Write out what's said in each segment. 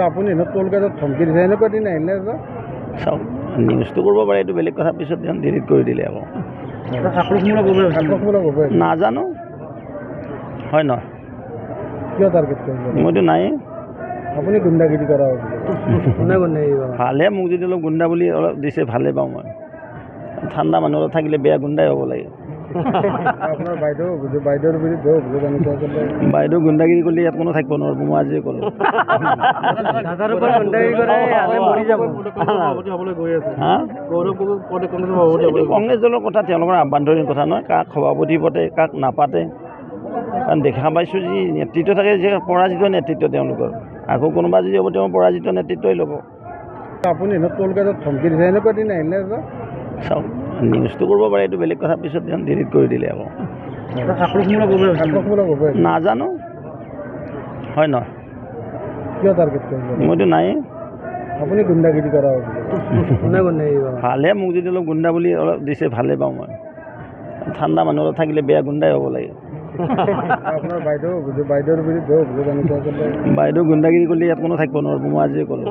আপুনি কলকাতাত ধমকি দিছে এনেকুৱা দিন আহিলে চাওক নিউজটো কৰিব পাৰে এইটো বেলেগ কথা পিছত ডিলিট কৰি দিলে আকৌ আক্ৰমণমূলক নাজানো হয় নহয় কিয় টাৰ্গেট কৰিব মইতো নাই আপুনি গুণ্ডাগিৰি কৰা ভালহে মোক যদি অলপ গুণ্ডা বুলি অলপ দিছে ভালে পাওঁ মই ঠাণ্ডা মানুহ অলপ থাকিলে বেয়া গুণ্ডাই হ'ব লাগে আপোনাৰ বাইদেউৰ বিৰুদ্ধে বাইদেউ গুণ্ডাগিৰি কৰিলে ইয়াত কোনো থাকিব নোৱাৰিব মই আজিয়ে ক'লোঁ কংগ্ৰেছ দলৰ কথা তেওঁলোকৰ আভ্যন্তৰীণ কথা নহয় কাক সভাপতি পাতে কাক নাপাতে কাৰণ দেখা পাইছোঁ যি নেতৃত্ব থাকে যে পৰাজিত নেতৃত্ব তেওঁলোকৰ আকৌ কোনোবা যদি হ'ব তেওঁ পৰাজিত নেতৃত্বই ল'ব আপুনি কলকাতাত ধমকি দিছে এনেকুৱা দিন আহিলে চাওক নিউজটো কৰিব পাৰে এইটো বেলেগ কথা পিছত ডিলিট কৰি দিলে আকৌ আক্ৰমণমূলক নাজানো হয় নহয় কিয় টাৰ্গেট কৰিব মইতো নাই আপুনি গুণ্ডাগিৰি কৰা ভালহে মোক যদি অলপ গুণ্ডা বুলি অলপ দিছে ভালে পাওঁ মই ঠাণ্ডা মানুহ অলপ থাকিলে বেয়া গুণ্ডাই হ'ব লাগে আপোনাৰ বাইদেউৰ বিৰুদ্ধে বাইদেউ গুণ্ডাগিৰি কৰিলে ইয়াত কোনো থাকিব নোৱাৰিব মই আজিয়ে ক'লোঁ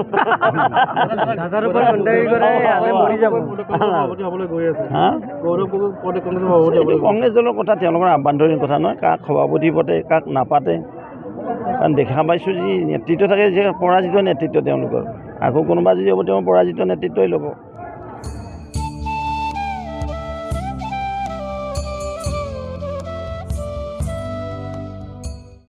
কংগ্ৰেছ দলৰ কথা তেওঁলোকৰ আভ্যন্তৰীণ কথা নহয় কাক সভাপতি পাতে কাক নাপাতে কাৰণ দেখা পাইছোঁ যি নেতৃত্ব থাকে যে পৰাজিত নেতৃত্ব তেওঁলোকৰ আকৌ কোনোবা যদি হ'ব তেওঁ পৰাজিত নেতৃত্বই ল'ব